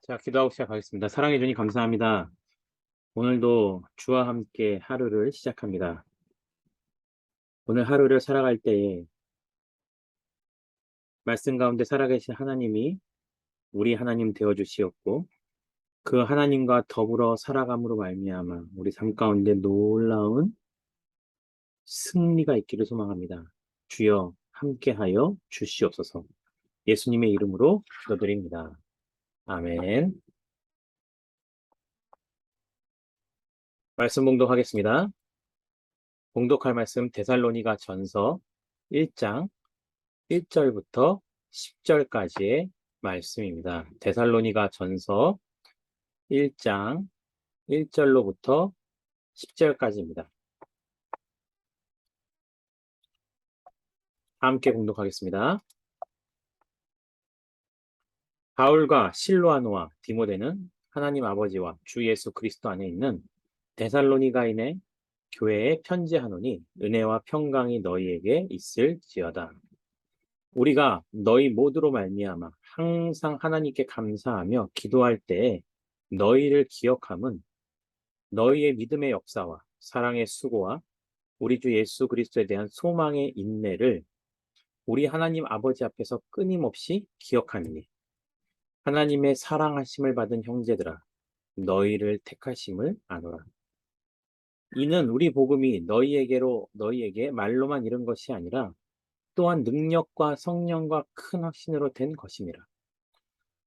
자, 기도하고 시작하겠습니다. 사랑해 주님 감사합니다. 오늘도 주와 함께 하루를 시작합니다. 오늘 하루를 살아갈 때에 말씀 가운데 살아계신 하나님이 우리 하나님 되어 주시었고 그 하나님과 더불어 살아감으로 말미암아 우리 삶 가운데 놀라운 승리가 있기를 소망합니다. 주여 함께하여 주시옵소서. 예수님의 이름으로 기도드립니다. 아멘. 말씀 봉독하겠습니다. 봉독할 말씀 데살로니가 전서 1장 1절부터 10절까지의 말씀입니다. 데살로니가 전서 1장 1절로부터 10절까지입니다. 함께 공독하겠습니다. 바울과 실로아노와 디모데는 하나님 아버지와 주 예수 그리스도 안에 있는 데살로니가인의 교회에 편지하노니 은혜와 평강이 너희에게 있을지어다. 우리가 너희 모두로 말미암아 항상 하나님께 감사하며 기도할 때에 너희를 기억함은 너희의 믿음의 역사와 사랑의 수고와 우리 주 예수 그리스도에 대한 소망의 인내를 우리 하나님 아버지 앞에서 끊임없이 기억하느니 하나님의 사랑하심을 받은 형제들아 너희를 택하심을 아노라. 이는 우리 복음이 너희에게 말로만 이른 것이 아니라 또한 능력과 성령과 큰 확신으로 된 것임이라.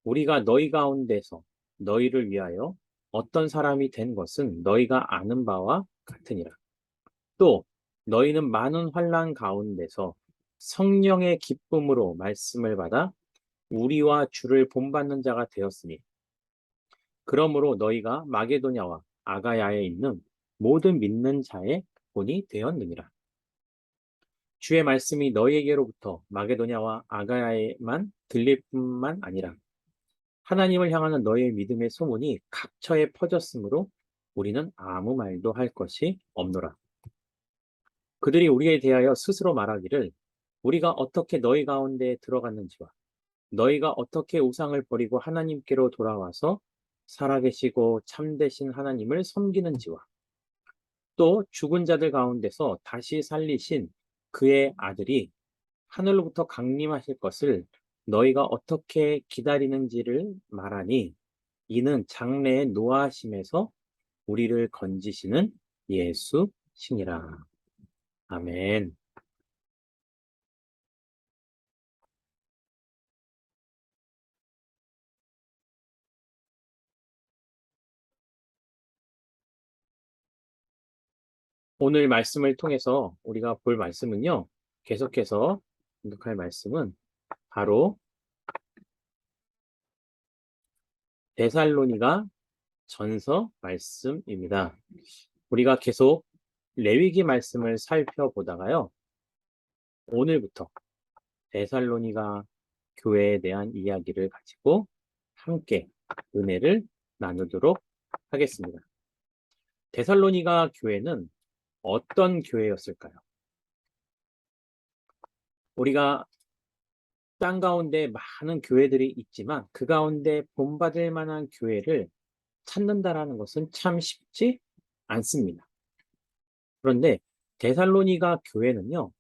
우리가 너희 가운데서 너희를 위하여 어떤 사람이 된 것은 너희가 아는 바와 같으니라. 또 너희는 많은 환난 가운데서 성령의 기쁨으로 말씀을 받아 우리와 주를 본받는 자가 되었으니 그러므로 너희가 마게도냐와 아가야에 있는 모든 믿는 자의 본이 되었느니라. 주의 말씀이 너희에게로부터 마게도냐와 아가야에만 들릴 뿐만 아니라 하나님을 향하는 너희의 믿음의 소문이 각처에 퍼졌으므로 우리는 아무 말도 할 것이 없노라. 그들이 우리에 대하여 스스로 말하기를 우리가 어떻게 너희 가운데 들어갔는지와 너희가 어떻게 우상을 버리고 하나님께로 돌아와서 살아계시고 참되신 하나님을 섬기는지와 또 죽은 자들 가운데서 다시 살리신 그의 아들이 하늘로부터 강림하실 것을 너희가 어떻게 기다리는지를 말하니 이는 장래의 노하심에서 우리를 건지시는 예수시니라. 아멘. 오늘 말씀을 통해서 우리가 볼 말씀은요. 계속해서 공독할 말씀은 바로 데살로니가 전서 말씀입니다. 우리가 계속 레위기 말씀을 살펴보다가요. 오늘부터 데살로니가 교회에 대한 이야기를 가지고 함께 은혜를 나누도록 하겠습니다. 데살로니가 교회는 어떤 교회였을까요? 우리가 땅 가운데 많은 교회들이 있지만 그 가운데 본받을 만한 교회를 찾는다라는 것은 참 쉽지 않습니다. 그런데 데살로니가 교회는요,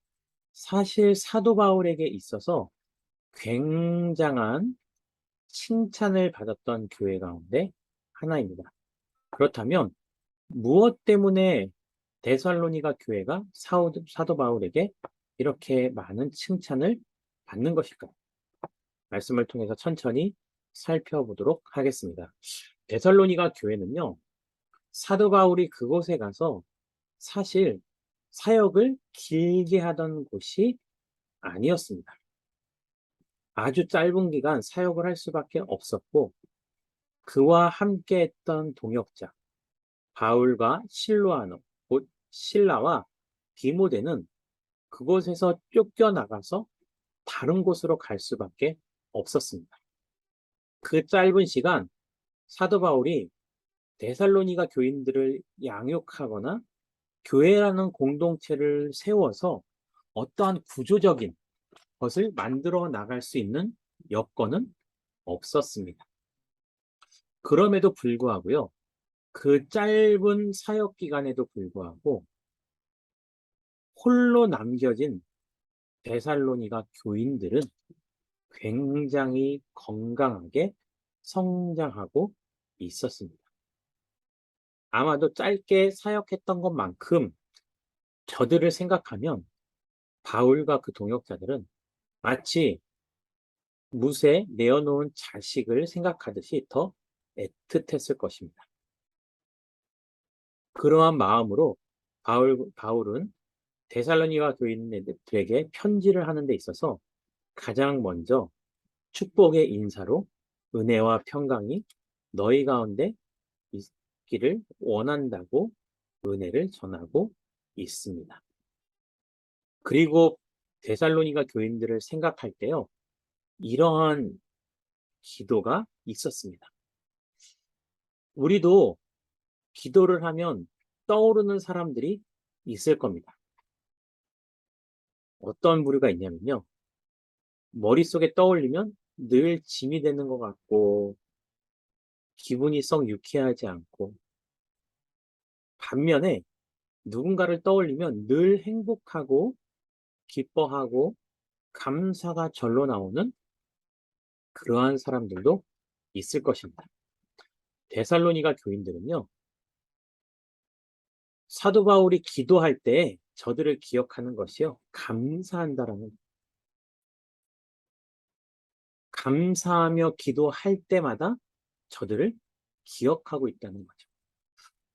사실 사도 바울에게 있어서 굉장한 칭찬을 받았던 교회 가운데 하나입니다. 그렇다면 무엇 때문에 데살로니가 교회가 사도 바울에게 이렇게 많은 칭찬을 받는 것일까요? 말씀을 통해서 천천히 살펴보도록 하겠습니다. 데살로니가 교회는요, 사도 바울이 그곳에 가서 사실 사역을 길게 하던 곳이 아니었습니다. 아주 짧은 기간 사역을 할 수밖에 없었고, 그와 함께 했던 동역자, 바울과 실로아노, 곧 실라와 디모데는 그곳에서 쫓겨나가서 다른 곳으로 갈 수밖에 없었습니다. 그 짧은 시간 사도 바울이 데살로니가 교인들을 양육하거나 교회라는 공동체를 세워서 어떠한 구조적인 것을 만들어 나갈 수 있는 여건은 없었습니다. 그럼에도 불구하고요. 그 짧은 사역 기간에도 불구하고 홀로 남겨진 데살로니가 교인들은 굉장히 건강하게 성장하고 있었습니다. 아마도 짧게 사역했던 것만큼 저들을 생각하면 바울과 그 동역자들은 마치 무쇠 내어놓은 자식을 생각하듯이 더 애틋했을 것입니다. 그러한 마음으로 바울은 데살로니가 교인들에게 편지를 하는 데 있어서 가장 먼저 축복의 인사로 은혜와 평강이 너희 가운데 있기를 원한다고 은혜를 전하고 있습니다. 그리고 데살로니가 교인들을 생각할 때요, 이러한 기도가 있었습니다. 우리도 기도를 하면 떠오르는 사람들이 있을 겁니다. 어떤 부류가 있냐면요, 머릿속에 떠올리면 늘 짐이 되는 것 같고 기분이 썩 유쾌하지 않고, 반면에 누군가를 떠올리면 늘 행복하고 기뻐하고 감사가 절로 나오는 그러한 사람들도 있을 것입니다. 데살로니가 교인들은요, 사도 바울이 기도할 때 저들을 기억하는 것이요, 감사한다라는, 감사하며 기도할 때마다 저들을 기억하고 있다는 거죠.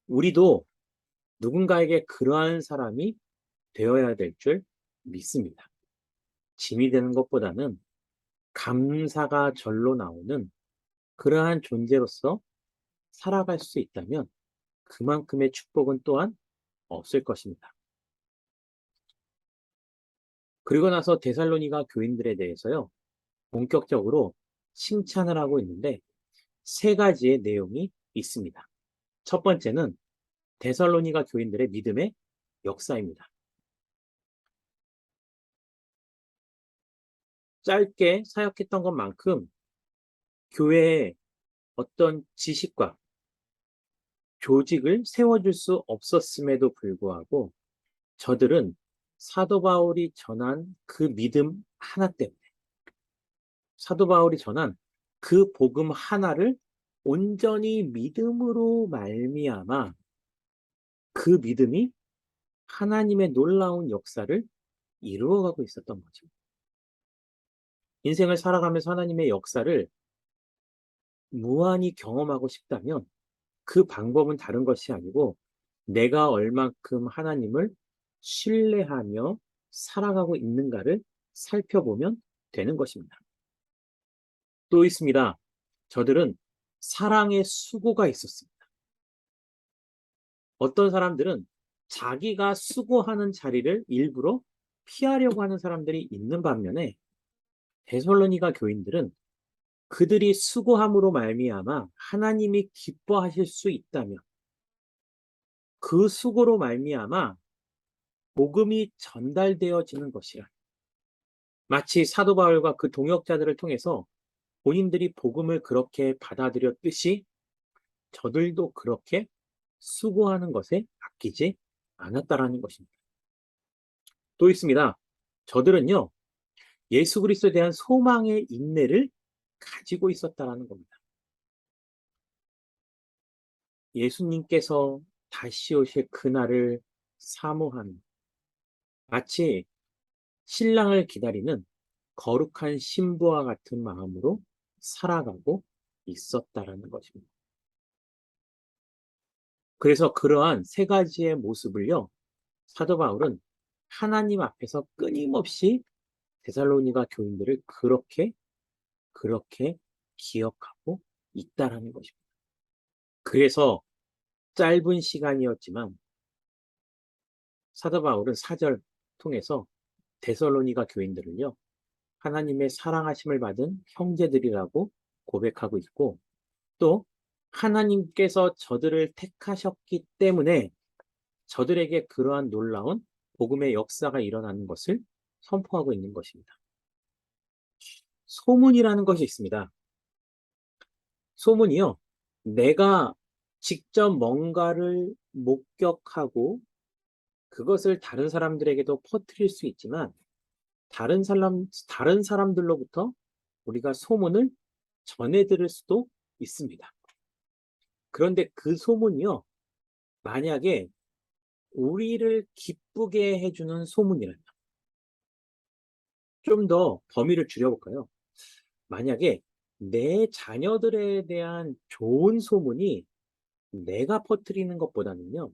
우리도 누군가에게 그러한 사람이 되어야 될 줄 믿습니다. 짐이 되는 것보다는 감사가 절로 나오는 그러한 존재로서 살아갈 수 있다면 그만큼의 축복은 또한 없을 것입니다. 그리고 나서 데살로니가 교인들에 대해서요, 본격적으로 칭찬을 하고 있는데 세 가지의 내용이 있습니다. 첫 번째는 데살로니가 교인들의 믿음의 역사입니다. 짧게 사역했던 것만큼 교회에 어떤 지식과 조직을 세워줄 수 없었음에도 불구하고 저들은 사도 바울이 전한 그 믿음 하나 때문에, 사도 바울이 전한 그 복음 하나를 온전히 믿음으로 말미암아 그 믿음이 하나님의 놀라운 역사를 이루어가고 있었던 거죠. 인생을 살아가면서 하나님의 역사를 무한히 경험하고 싶다면 그 방법은 다른 것이 아니고 내가 얼만큼 하나님을 신뢰하며 살아가고 있는가를 살펴보면 되는 것입니다. 또 있습니다. 저들은 사랑의 수고가 있었습니다. 어떤 사람들은 자기가 수고하는 자리를 일부러 피하려고 하는 사람들이 있는 반면에 데살로니가 교인들은 그들이 수고함으로 말미암아 하나님이 기뻐하실 수 있다면 그 수고로 말미암아 복음이 전달되어지는 것이라, 마치 사도 바울과 그 동역자들을 통해서 본인들이 복음을 그렇게 받아들였듯이 저들도 그렇게 수고하는 것에 아끼지 않았다라는 것입니다. 또 있습니다. 저들은요, 예수 그리스도에 대한 소망의 인내를 가지고 있었다라는 겁니다. 예수님께서 다시 오실 그날을 사모하는, 마치 신랑을 기다리는 거룩한 신부와 같은 마음으로 살아가고 있었다라는 것입니다. 그래서 그러한 세 가지의 모습을요, 사도 바울은 하나님 앞에서 끊임없이 데살로니가 교인들을 그렇게 기억하고 있다라는 것입니다. 그래서 짧은 시간이었지만 사도 바울은 4절 통해서 데살로니가 교인들을요, 하나님의 사랑하심을 받은 형제들이라고 고백하고 있고, 또 하나님께서 저들을 택하셨기 때문에 저들에게 그러한 놀라운 복음의 역사가 일어나는 것을 선포하고 있는 것입니다. 소문이라는 것이 있습니다. 소문이요, 내가 직접 뭔가를 목격하고 그것을 다른 사람들에게도 퍼뜨릴 수 있지만 다른 사람들로부터 우리가 소문을 전해 들을 수도 있습니다. 그런데 그 소문이요, 만약에 우리를 기쁘게 해주는 소문이라면, 좀 더 범위를 줄여볼까요? 만약에 내 자녀들에 대한 좋은 소문이 내가 퍼뜨리는 것보다는요,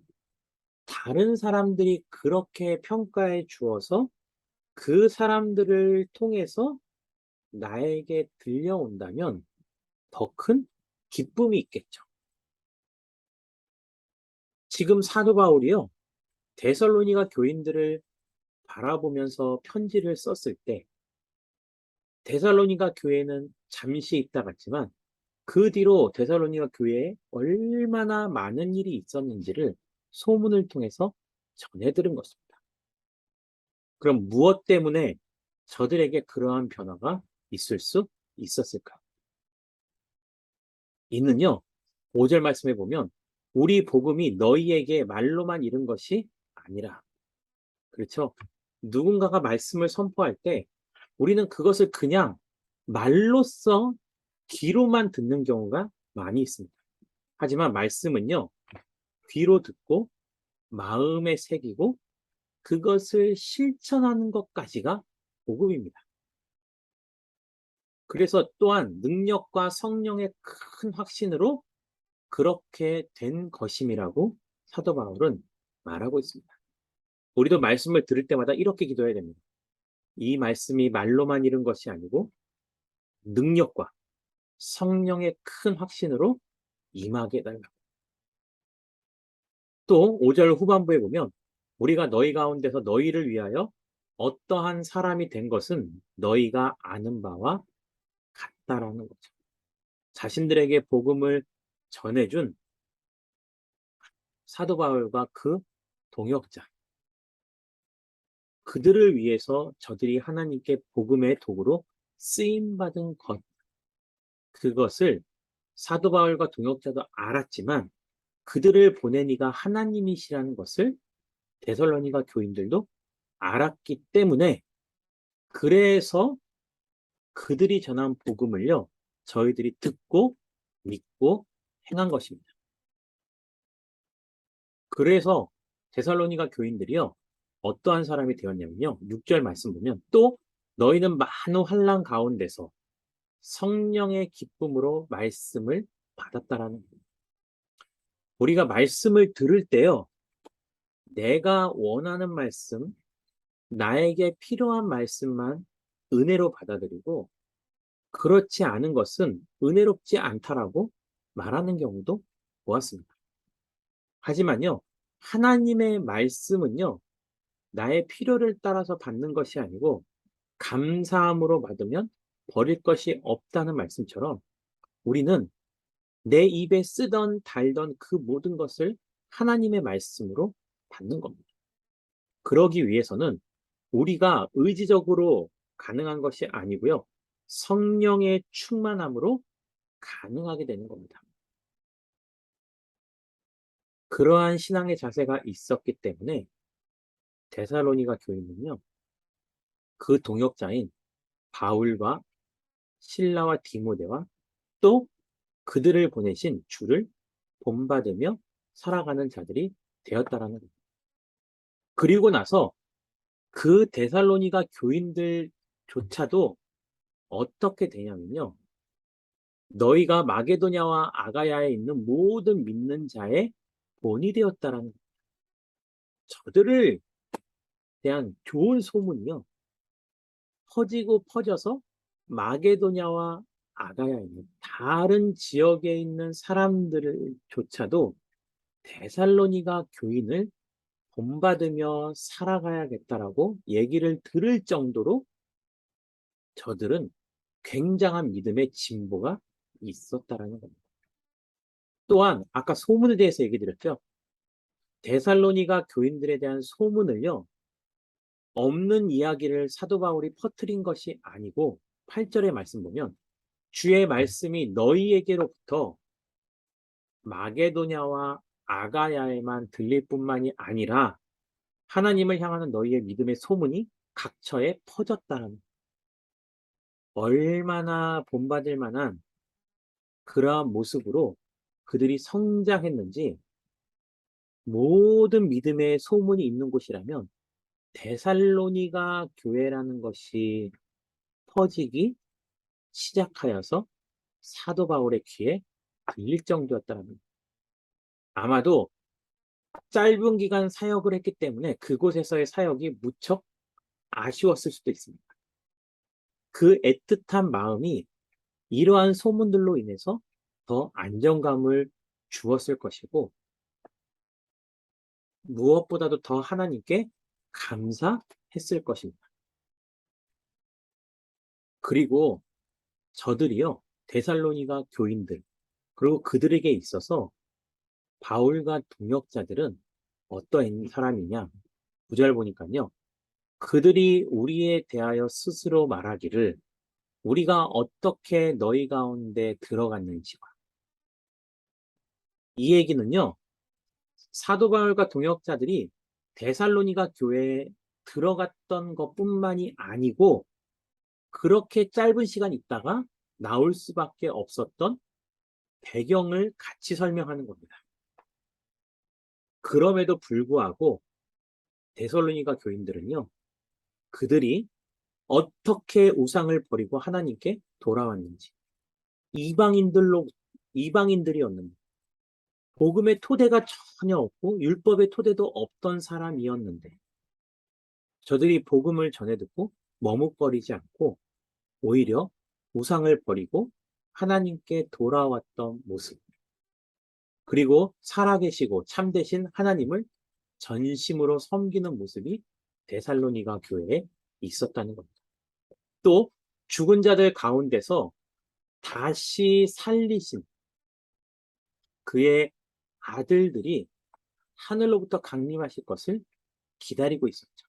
다른 사람들이 그렇게 평가해 주어서 그 사람들을 통해서 나에게 들려온다면 더 큰 기쁨이 있겠죠. 지금 사도 바울이요, 데살로니가 교인들을 바라보면서 편지를 썼을 때 데살로니가 교회는 잠시 있다 갔지만 그 뒤로 데살로니가 교회에 얼마나 많은 일이 있었는지를 소문을 통해서 전해 들은 것입니다. 그럼 무엇 때문에 저들에게 그러한 변화가 있을 수 있었을까? 이는요, 5절 말씀해 보면 우리 복음이 너희에게 말로만 이른 것이 아니라, 그렇죠? 누군가가 말씀을 선포할 때 우리는 그것을 그냥 말로써 귀로만 듣는 경우가 많이 있습니다. 하지만 말씀은요, 귀로 듣고 마음에 새기고 그것을 실천하는 것까지가 복음입니다. 그래서 또한 능력과 성령의 큰 확신으로 그렇게 된 것임이라고 사도 바울은 말하고 있습니다. 우리도 말씀을 들을 때마다 이렇게 기도해야 됩니다. 이 말씀이 말로만 이른 것이 아니고 능력과 성령의 큰 확신으로 임하게 해달라고. 또 5절 후반부에 보면 우리가 너희 가운데서 너희를 위하여 어떠한 사람이 된 것은 너희가 아는 바와 같다라는 거죠. 자신들에게 복음을 전해준 사도 바울과 그 동역자, 그들을 위해서 저들이 하나님께 복음의 도구로 쓰임받은 것, 그것을 사도 바울과 동역자도 알았지만 그들을 보낸 이가 하나님이시라는 것을 데살로니가 교인들도 알았기 때문에, 그래서 그들이 전한 복음을요, 저희들이 듣고 믿고 행한 것입니다. 그래서 데살로니가 교인들이요, 어떠한 사람이 되었냐면요, 6절 말씀 보면 또 너희는 많은 환난 가운데서 성령의 기쁨으로 말씀을 받았다라는 거예요. 우리가 말씀을 들을 때요, 내가 원하는 말씀, 나에게 필요한 말씀만 은혜로 받아들이고 그렇지 않은 것은 은혜롭지 않다라고 말하는 경우도 보았습니다. 하지만요, 하나님의 말씀은요, 나의 필요를 따라서 받는 것이 아니고 감사함으로 받으면 버릴 것이 없다는 말씀처럼 우리는 내 입에 쓰던 달던 그 모든 것을 하나님의 말씀으로 받는 겁니다. 그러기 위해서는 우리가 의지적으로 가능한 것이 아니고요, 성령의 충만함으로 가능하게 되는 겁니다. 그러한 신앙의 자세가 있었기 때문에 데살로니가 교인은요, 그 동역자인 바울과 실라와 디모데와 또 그들을 보내신 주를 본받으며 살아가는 자들이 되었다라는 겁니다. 그리고 나서 그 데살로니가 교인들조차도 어떻게 되냐면요, 너희가 마게도냐와 아가야에 있는 모든 믿는 자의 본이 되었다라는 겁니다. 저들을 대한 좋은 소문이요, 퍼지고 퍼져서 마게도냐와 아가야에 있는 다른 지역에 있는 사람들조차도 데살로니가 교인을 본받으며 살아가야겠다라고 얘기를 들을 정도로 저들은 굉장한 믿음의 진보가 있었다라는 겁니다. 또한 아까 소문에 대해서 얘기 드렸죠. 데살로니가 교인들에 대한 소문을요, 없는 이야기를 사도 바울이 퍼뜨린 것이 아니고 8절의 말씀 보면 주의 말씀이 너희에게로부터 마게도냐와 아가야에만 들릴 뿐만이 아니라 하나님을 향하는 너희의 믿음의 소문이 각처에 퍼졌다는, 얼마나 본받을 만한 그러한 모습으로 그들이 성장했는지. 모든 믿음의 소문이 있는 곳이라면 데살로니가 교회라는 것이 퍼지기 시작하여서 사도 바울의 귀에 들릴 정도였다는 겁니다. 아마도 짧은 기간 사역을 했기 때문에 그곳에서의 사역이 무척 아쉬웠을 수도 있습니다. 그 애틋한 마음이 이러한 소문들로 인해서 더 안정감을 주었을 것이고, 무엇보다도 더 하나님께 감사했을 것입니다. 그리고 저들이요, 데살로니가 교인들, 그리고 그들에게 있어서 바울과 동역자들은 어떠한 사람이냐? 9절 보니까요, 그들이 우리에 대하여 스스로 말하기를 우리가 어떻게 너희 가운데 들어갔는지와. 이 얘기는요, 사도 바울과 동역자들이 데살로니가 교회에 들어갔던 것뿐만이 아니고 그렇게 짧은 시간 있다가 나올 수밖에 없었던 배경을 같이 설명하는 겁니다. 그럼에도 불구하고 데살로니가 교인들은요, 그들이 어떻게 우상을 버리고 하나님께 돌아왔는지, 이방인들이었는데 복음의 토대가 전혀 없고 율법의 토대도 없던 사람이었는데, 저들이 복음을 전해 듣고 머뭇거리지 않고 오히려 우상을 버리고 하나님께 돌아왔던 모습, 그리고 살아계시고 참되신 하나님을 전심으로 섬기는 모습이 데살로니가 교회에 있었다는 겁니다. 또 죽은 자들 가운데서 다시 살리신 그의 아들들이 하늘로부터 강림하실 것을 기다리고 있었죠.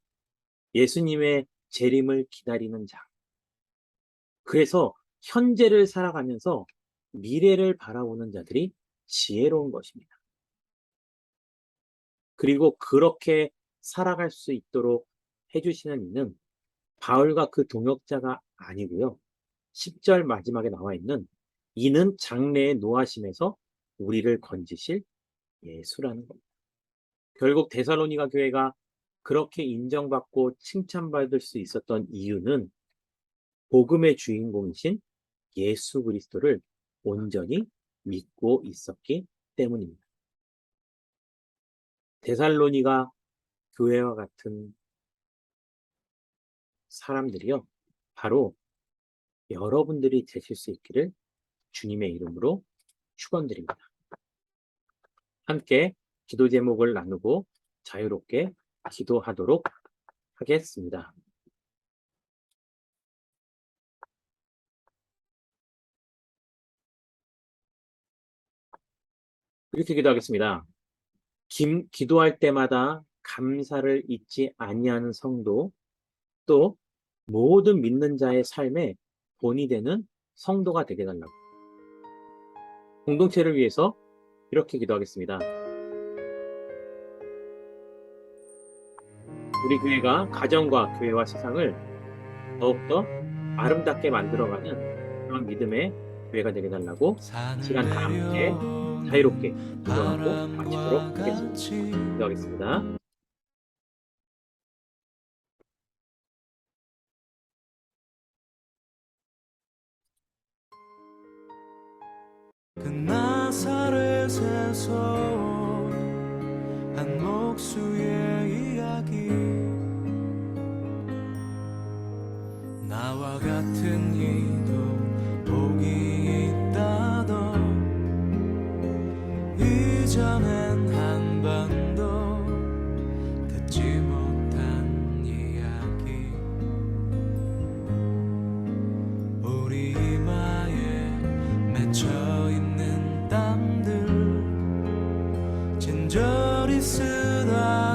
예수님의 재림을 기다리는 자. 그래서 현재를 살아가면서 미래를 바라보는 자들이 지혜로운 것입니다. 그리고 그렇게 살아갈 수 있도록 해주시는 이는 바울과 그 동역자가 아니고요. 10절 마지막에 나와 있는 이는 장래의 노하심에서 우리를 건지실 예수라는 겁니다. 결국 데살로니가 교회가 그렇게 인정받고 칭찬받을 수 있었던 이유는 복음의 주인공이신 예수 그리스도를 온전히 믿고 있었기 때문입니다. 데살로니가 교회와 같은 사람들이요, 바로 여러분들이 되실 수 있기를 주님의 이름으로 축원드립니다. 함께 기도 제목을 나누고 자유롭게 기도하도록 하겠습니다. 이렇게 기도하겠습니다. 기도할 때마다 감사를 잊지 아니하는 성도, 또 모든 믿는 자의 삶에 본이 되는 성도가 되게 해달라고. 공동체를 위해서 이렇게 기도하겠습니다. 우리 교회가 가정과 교회와 세상을 더욱더 아름답게 만들어가는 그런 믿음의 교회가 되게 해달라고 시간 다 함께 자유롭게 기도하고 마치도록 하겠습니다. 기도하겠습니다. 그 나사렛에서 한 목수의 이야기, 나와 같은 이도 복이 있다던, 이전엔 한 번도 듣지 못한 이야기, 우리 이마에 맺혀있는 땀들 진저리 쓰다듬던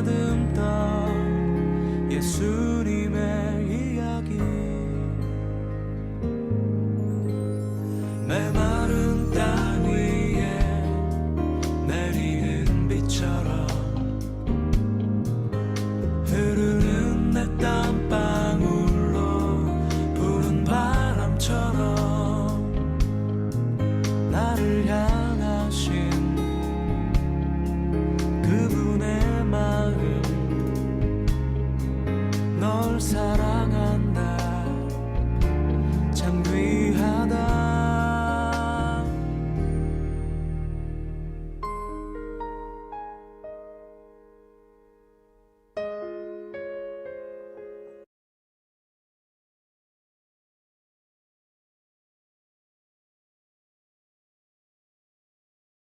예수